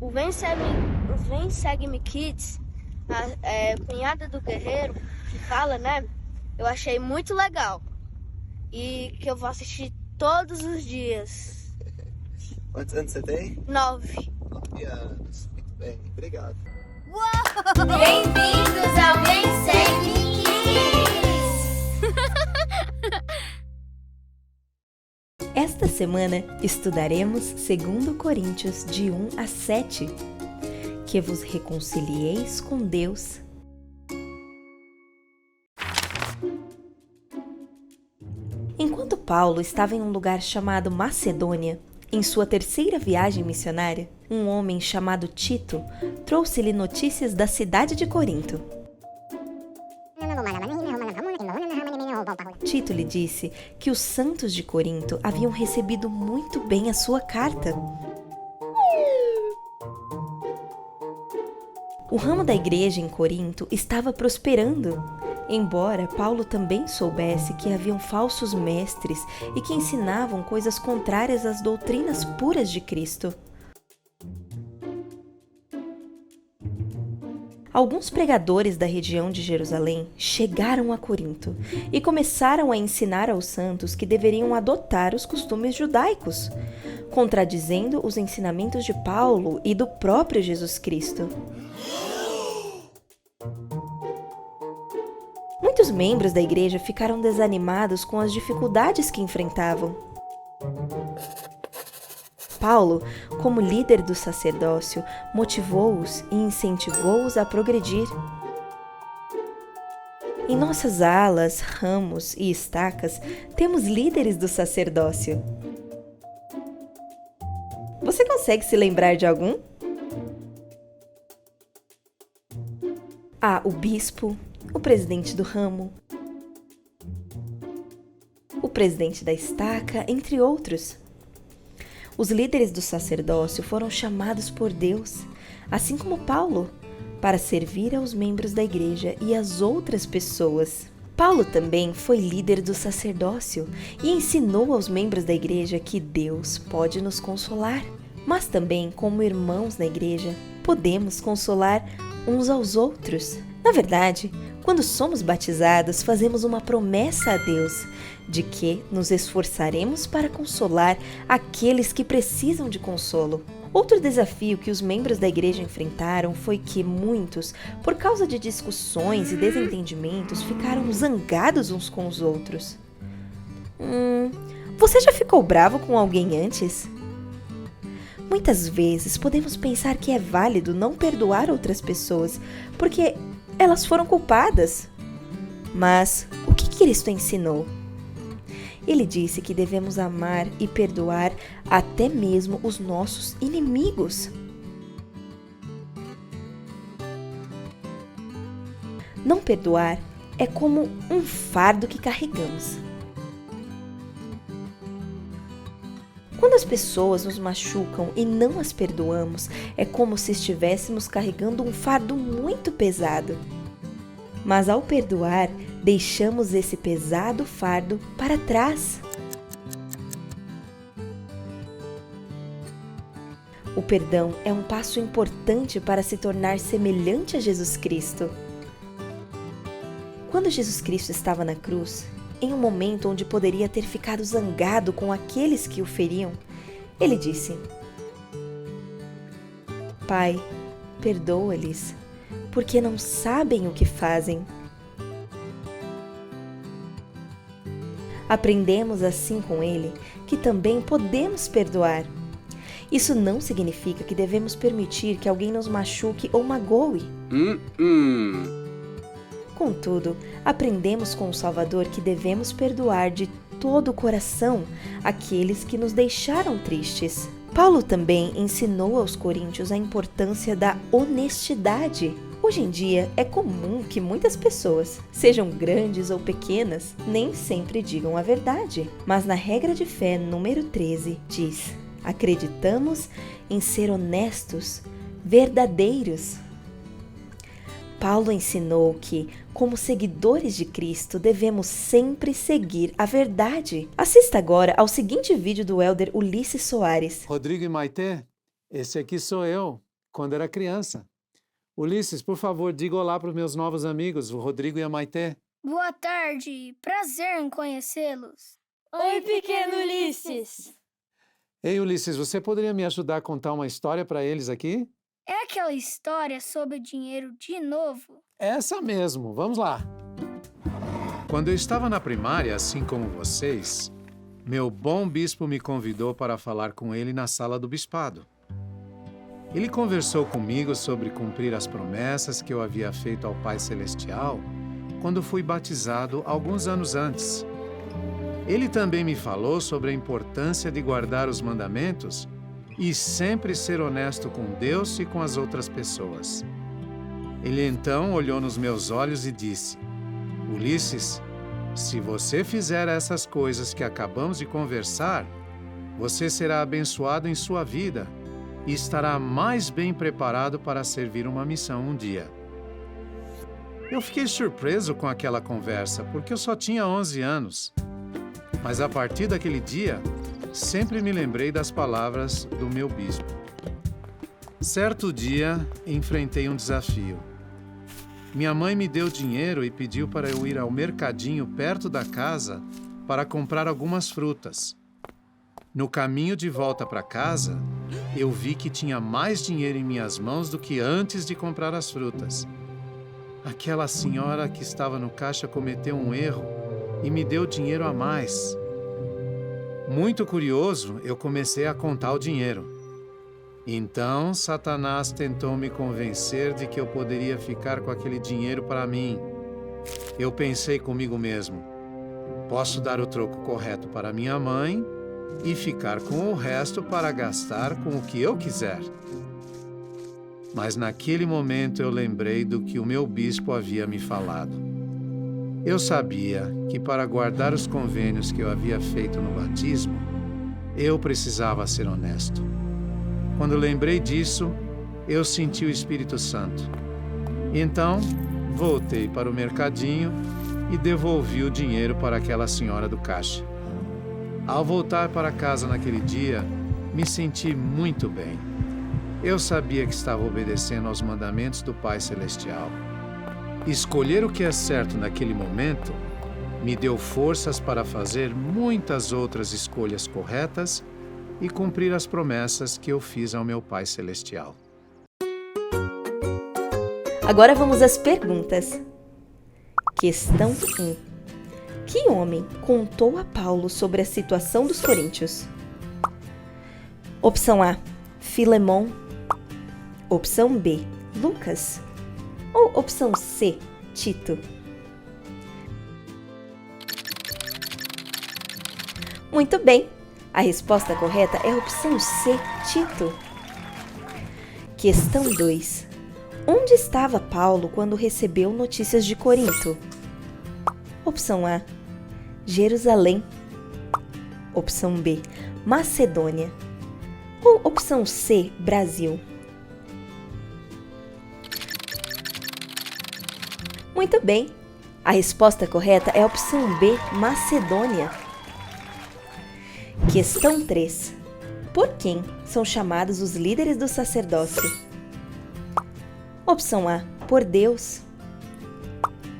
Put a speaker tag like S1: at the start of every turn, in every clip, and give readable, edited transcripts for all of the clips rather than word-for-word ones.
S1: O Vem Segue-me Kids, cunhada do Guerreiro, que fala, né? Eu achei muito legal. E que eu vou assistir todos os dias.
S2: Quantos anos você tem?
S1: 9.
S2: 9 anos. Muito bem, obrigado.
S3: Bem-vindos ao Vem Segue Kids!
S4: Esta semana estudaremos 2 Coríntios de 1 a 7. Que vos reconcilieis com Deus. Enquanto Paulo estava em um lugar chamado Macedônia, em sua terceira viagem missionária, um homem chamado Tito trouxe-lhe notícias da cidade de Corinto. Tito lhe disse que os santos de Corinto haviam recebido muito bem a sua carta. O ramo da igreja em Corinto estava prosperando, embora Paulo também soubesse que haviam falsos mestres e que ensinavam coisas contrárias às doutrinas puras de Cristo. Alguns pregadores da região de Jerusalém chegaram a Corinto e começaram a ensinar aos santos que deveriam adotar os costumes judaicos, contradizendo os ensinamentos de Paulo e do próprio Jesus Cristo. Muitos membros da igreja ficaram desanimados com as dificuldades que enfrentavam. Paulo, como líder do sacerdócio, motivou-os e incentivou-os a progredir. Em nossas alas, ramos e estacas, temos líderes do sacerdócio. Você consegue se lembrar de algum? Há o bispo, o presidente do ramo, o presidente da estaca, entre outros. Os líderes do sacerdócio foram chamados por Deus, assim como Paulo, para servir aos membros da igreja e às outras pessoas. Paulo também foi líder do sacerdócio e ensinou aos membros da igreja que Deus pode nos consolar, mas também, como irmãos na igreja, podemos consolar uns aos outros. Na verdade, quando somos batizados, fazemos uma promessa a Deus de que nos esforçaremos para consolar aqueles que precisam de consolo. Outro desafio que os membros da igreja enfrentaram foi que muitos, por causa de discussões e desentendimentos, ficaram zangados uns com os outros. Você já ficou bravo com alguém antes? Muitas vezes podemos pensar que é válido não perdoar outras pessoas, porque elas foram culpadas. Mas o que Cristo ensinou? Ele disse que devemos amar e perdoar até mesmo os nossos inimigos. Não perdoar é como um fardo que carregamos. Quando as pessoas nos machucam e não as perdoamos, é como se estivéssemos carregando um fardo muito pesado. Mas ao perdoar, deixamos esse pesado fardo para trás. O perdão é um passo importante para se tornar semelhante a Jesus Cristo. Quando Jesus Cristo estava na cruz, em um momento onde poderia ter ficado zangado com aqueles que o feriam, ele disse: Pai, perdoa-lhes, porque não sabem o que fazem. Aprendemos assim com ele que também podemos perdoar. Isso não significa que devemos permitir que alguém nos machuque ou magoe. Contudo, aprendemos com o Salvador que devemos perdoar de todo o coração aqueles que nos deixaram tristes. Paulo também ensinou aos coríntios a importância da honestidade. Hoje em dia, é comum que muitas pessoas, sejam grandes ou pequenas, nem sempre digam a verdade. Mas na regra de fé número 13 diz: acreditamos em ser honestos, verdadeiros. Paulo ensinou que, como seguidores de Cristo, devemos sempre seguir a verdade. Assista agora ao seguinte vídeo do Elder Ulisses Soares.
S5: Rodrigo e Maitê, esse aqui sou eu. quando era criança. Ulisses, por favor, diga olá para os meus novos amigos, o Rodrigo e a Maitê.
S6: Boa tarde, prazer em conhecê-los.
S3: Oi, pequeno Ulisses.
S5: Ei, Ulisses, você poderia me ajudar a contar uma história para eles aqui?
S6: É aquela história sobre o dinheiro de novo?
S5: Essa mesmo, vamos lá. Quando eu estava na primária, assim como vocês, meu bom bispo me convidou para falar com ele na sala do bispado. Ele conversou comigo sobre cumprir as promessas que eu havia feito ao Pai Celestial quando fui batizado alguns anos antes. Ele também me falou sobre a importância de guardar os mandamentos e sempre ser honesto com Deus e com as outras pessoas. Ele então olhou nos meus olhos e disse: Ulisses, se você fizer essas coisas que acabamos de conversar, você será abençoado em sua vida e estará mais bem preparado para servir uma missão um dia. Eu fiquei surpreso com aquela conversa, porque eu só tinha 11 anos. Mas a partir daquele dia, sempre me lembrei das palavras do meu bispo. Certo dia, enfrentei um desafio. Minha mãe me deu dinheiro e pediu para eu ir ao mercadinho perto da casa para comprar algumas frutas. No caminho de volta para casa, eu vi que tinha mais dinheiro em minhas mãos do que antes de comprar as frutas. Aquela senhora que estava no caixa cometeu um erro e me deu dinheiro a mais. Muito curioso, eu comecei a contar o dinheiro. Então, Satanás tentou me convencer de que eu poderia ficar com aquele dinheiro para mim. Eu pensei comigo mesmo: posso dar o troco correto para minha mãe e ficar com o resto para gastar com o que eu quiser. Mas naquele momento eu lembrei do que o meu bispo havia me falado. Eu sabia que para guardar os convênios que eu havia feito no batismo, eu precisava ser honesto. Quando lembrei disso, eu senti o Espírito Santo. Então, voltei para o mercadinho e devolvi o dinheiro para aquela senhora do caixa. Ao voltar para casa naquele dia, me senti muito bem. Eu sabia que estava obedecendo aos mandamentos do Pai Celestial. Escolher o que é certo naquele momento me deu forças para fazer muitas outras escolhas corretas e cumprir as promessas que eu fiz ao meu Pai Celestial.
S4: Agora vamos às perguntas. Questão 1. Que homem contou a Paulo sobre a situação dos coríntios? Opção A, Filemon. Opção B, Lucas. Ou opção C, Tito? Muito bem! A resposta correta é a opção C, Tito. Questão 2. Onde estava Paulo quando recebeu notícias de Corinto? Opção A, Jerusalém. Opção B, Macedônia. Ou opção C, Brasil? Muito bem! A resposta correta é a opção B, Macedônia. Questão 3. Por quem são chamados os líderes do sacerdócio? Opção A, por Deus.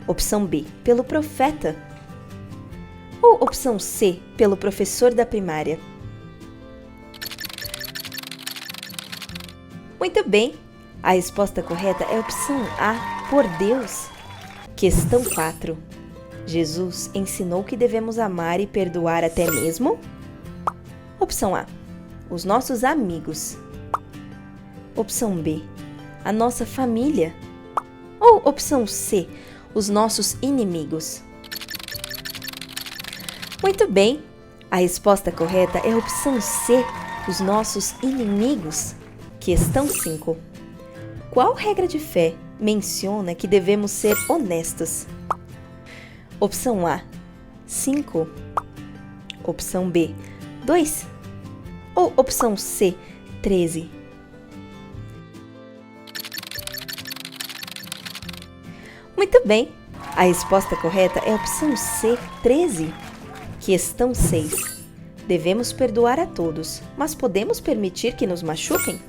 S4: Opção B, pelo profeta. Ou opção C, pelo professor da primária? Muito bem! A resposta correta é a opção A, por Deus. Questão 4. Jesus ensinou que devemos amar e perdoar até mesmo? Opção A, os nossos amigos. Opção B, a nossa família. Ou opção C, os nossos inimigos. Muito bem! A resposta correta é a opção C, os nossos inimigos. Questão 5. Qual regra de fé menciona que devemos ser honestos? Opção A, 5. Opção B, 2. Ou opção C, 13. Muito bem! A resposta correta é a opção C, 13. Questão 6. Devemos perdoar a todos, mas podemos permitir que nos machuquem?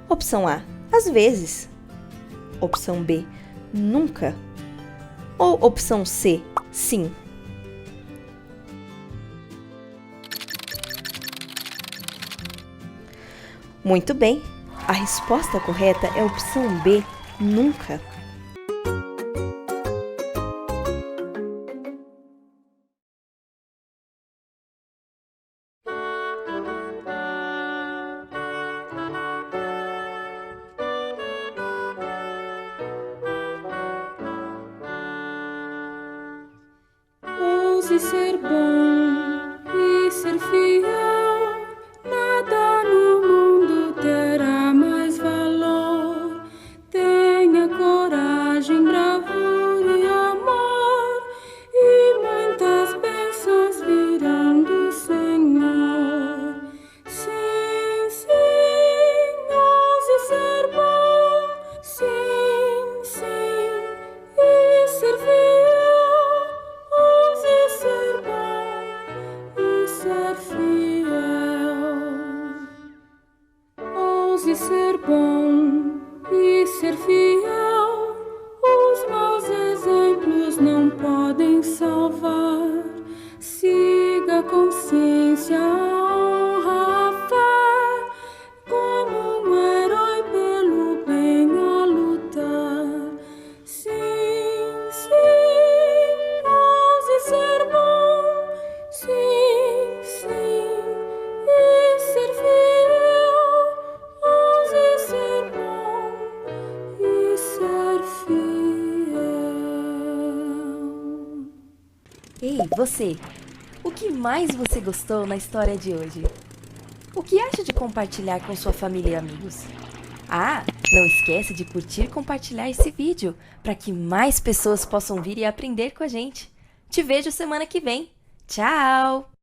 S4: Opção A, às vezes. Opção B, nunca. Ou opção C, sim. Muito bem, a resposta correta é a opção B, nunca.
S7: Ouse ser bom e ser fiel, nada no mundo terá mais valor. Tenha coragem, bravura e amor, e muitas bênçãos virão do Senhor. Sim, sim, ouse ser bom, sim, sim, e ser fiel. Ouse ser bom e ser fiel. Ouse ser bom e ser fiel. Os maus exemplos não podem salvar. Siga a consciência, a honra, a fé, como um herói pelo bem a lutar. Sim, sim, ouse ser bom, sim, sim, e ser fiel. Ouse ser bom e ser fiel.
S4: Ei, você! O que mais você gostou na história de hoje? O que acha de compartilhar com sua família e amigos? Ah, não esquece de curtir e compartilhar esse vídeo para que mais pessoas possam vir e aprender com a gente. Te vejo semana que vem. Tchau!